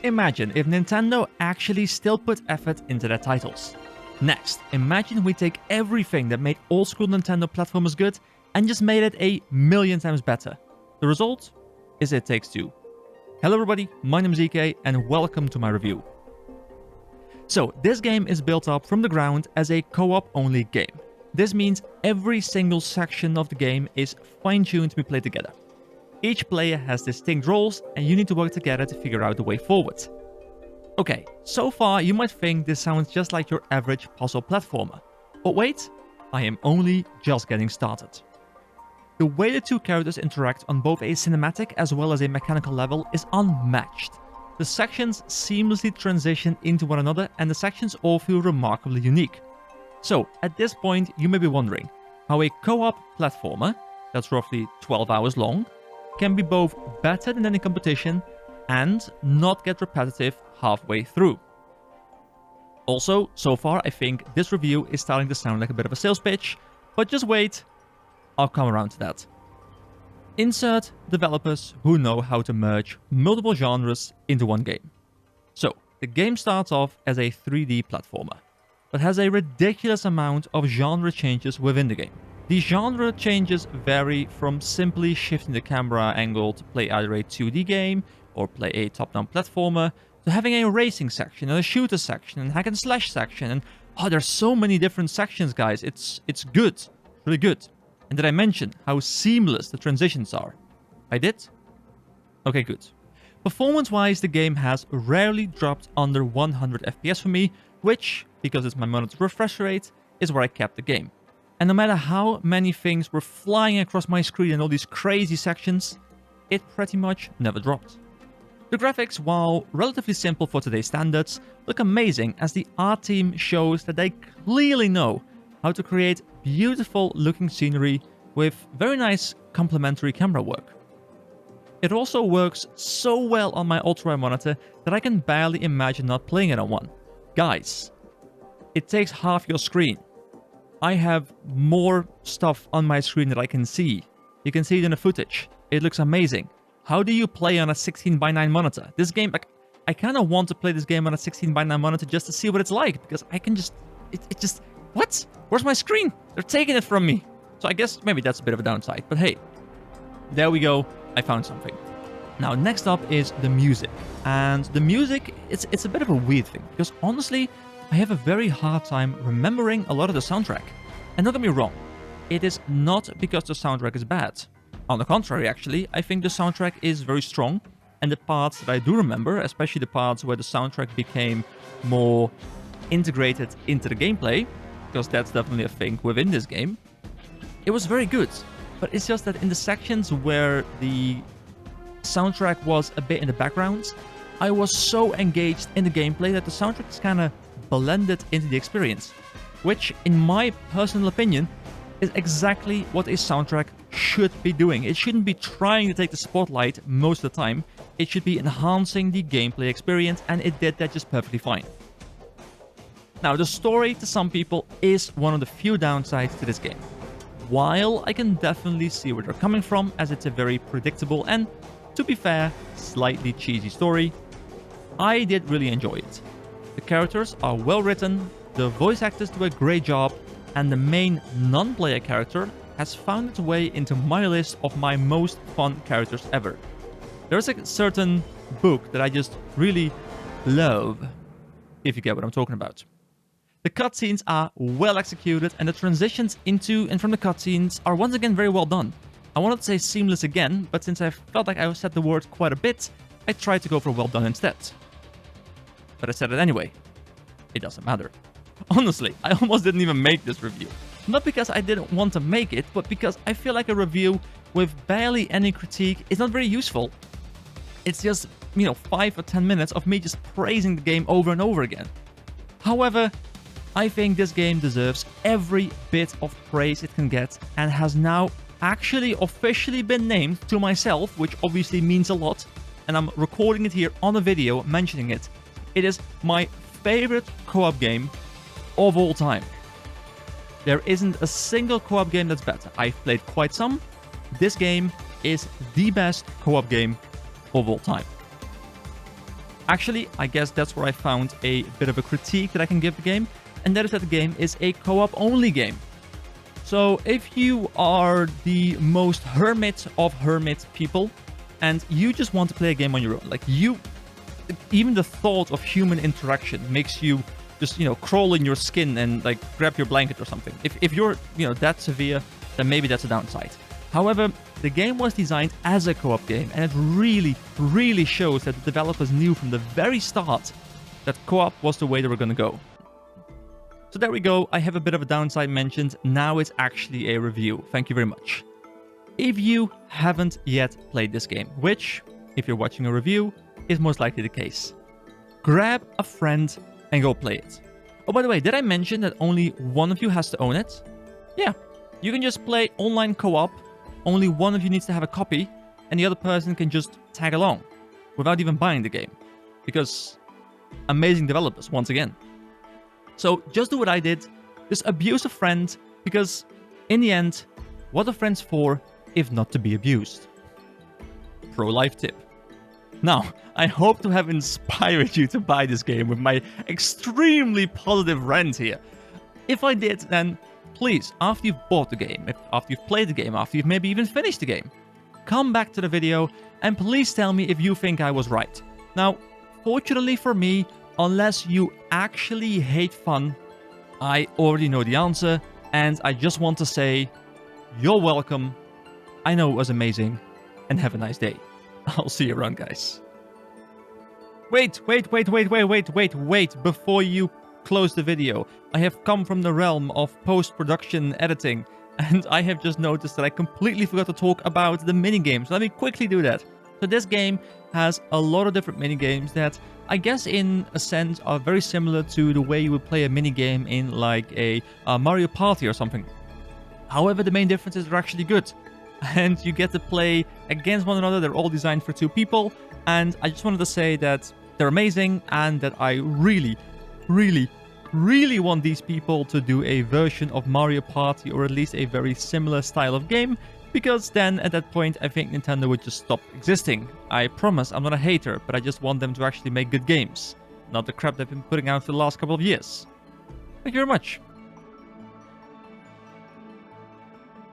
imagine if Nintendo actually still put effort into their titles. Next, imagine we take everything that made old school Nintendo platformers good and just made it a million times better. The result is It Takes Two. Hello everybody, my name is EK and welcome to my review. So, this game is built up from the ground as a co-op only game. This means every single section of the game is fine-tuned to be played together. Each player has distinct roles and you need to work together to figure out the way forward. Okay, so far you might think this sounds just like your average puzzle platformer. But wait, I am only just getting started. The way the two characters interact on both a cinematic as well as a mechanical level is unmatched. The sections seamlessly transition into one another and the sections all feel remarkably unique. So, at this point you may be wondering how a co-op platformer, that's roughly 12 hours long, can be both better than any competition and not get repetitive halfway through. Also, so far I think this review is starting to sound like a bit of a sales pitch, but just wait, I'll come around to that. Insert developers who know how to merge multiple genres into one game. So, the game starts off as a 3D platformer, but has a ridiculous amount of genre changes within the game. These genre changes vary from simply shifting the camera angle to play either a 2D game or play a top-down platformer, to having a racing section and a shooter section and hack and slash section, and there's so many different sections, guys. It's good, really good. And did I mention how seamless the transitions are? I did? Okay, good. Performance-wise, the game has rarely dropped under 100 FPS for me, which, because it's my monitor refresh rate, is where I kept the game. And no matter how many things were flying across my screen in all these crazy sections, it pretty much never dropped. The graphics, while relatively simple for today's standards, look amazing as the art team shows that they clearly know how to create beautiful looking scenery with very nice complementary camera work. It also works so well on my ultra-wide monitor that I can barely imagine not playing it on one. Guys, it takes half your screen. I have more stuff on my screen that I can see. You can see it in the footage. It looks amazing. How do you play on a 16:9 monitor? This game, I kind of want to play this game on a 16:9 monitor just to see what it's like, because I can just, it just, what? Where's my screen? They're taking it from me. So I guess maybe that's a bit of a downside, but hey, there we go. I found something. Now, next up is the music. And the music, it's a bit of a weird thing, because honestly, I have a very hard time remembering a lot of the soundtrack. And don't get me wrong, it is not because the soundtrack is bad. On the contrary, actually, I think the soundtrack is very strong, and the parts that I do remember, especially the parts where the soundtrack became more integrated into the gameplay, because that's definitely a thing within this game, it was very good. But it's just that in the sections where the soundtrack was a bit in the background, I was so engaged in the gameplay that the soundtrack is kind of blended into the experience, which in my personal opinion is exactly what a soundtrack should be doing. It shouldn't be trying to take the spotlight most of the time. It should be enhancing the gameplay experience, and it did that just perfectly fine. Now, the story to some people is one of the few downsides to this game. While I can definitely see where they're coming from, as it's a very predictable and, to be fair, slightly cheesy story, I did really enjoy it. The characters are well written, the voice actors do a great job, and the main non-player character has found its way into my list of my most fun characters ever. There's a certain book that I just really love, if you get what I'm talking about. The cutscenes are well executed, and the transitions into and from the cutscenes are once again very well done. I wanted to say seamless again, but since I felt like I said the word quite a bit, I tried to go for well done instead. But I said it anyway. It doesn't matter. Honestly, I almost didn't even make this review. Not because I didn't want to make it, but because I feel like a review with barely any critique is not very useful. It's just, 5 or 10 minutes of me just praising the game over and over again. However, I think this game deserves every bit of praise it can get, and has now actually officially been named to myself, which obviously means a lot, and I'm recording it here on a video mentioning it. It is my favorite co-op game of all time. There isn't a single co-op game that's better. I've played quite some. This game is the best co-op game of all time. Actually, I guess that's where I found a bit of a critique that I can give the game, and that is that the game is a co-op only game. So if you are the most hermit of hermit people, and you just want to play a game on your own, like even the thought of human interaction makes you just, crawl in your skin and like grab your blanket or something. If you're, that severe, then maybe that's a downside. However, the game was designed as a co-op game, and it really, really shows that the developers knew from the very start that co-op was the way they were going to go. So there we go, I have a bit of a downside mentioned, now it's actually a review. Thank you very much. If you haven't yet played this game, which, if you're watching a review, is most likely the case, grab a friend and go play it. Oh, by the way, did I mention that only one of you has to own it? Yeah, you can just play online co-op, only one of you needs to have a copy, and the other person can just tag along, without even buying the game. Because amazing developers, once again. So just do what I did, just abuse a friend, because in the end, what are friends for if not to be abused? Pro-life tip. Now, I hope to have inspired you to buy this game with my extremely positive rant here. If I did, then please, after you've bought the game, after you've played the game, after you've maybe even finished the game, come back to the video and please tell me if you think I was right. Now, fortunately for me, unless you actually hate fun, I already know the answer, and I just want to say, you're welcome, I know it was amazing, and have a nice day. I'll see you around, guys. Wait, before you close the video. I have come from the realm of post-production editing, and I have just noticed that I completely forgot to talk about the minigames. Let me quickly do that. So this game has a lot of different minigames that I guess in a sense are very similar to the way you would play a minigame in like a Mario Party or something. However, the main difference is they're actually good. And you get to play against one another. They're all designed for 2 people. And I just wanted to say that they're amazing and that I really want these people to do a version of Mario Party, or at least a very similar style of game, because then at that point I think Nintendo would just stop existing. I promise I'm not a hater, but I just want them to actually make good games, not the crap they've been putting out for the last couple of years. Thank you very much.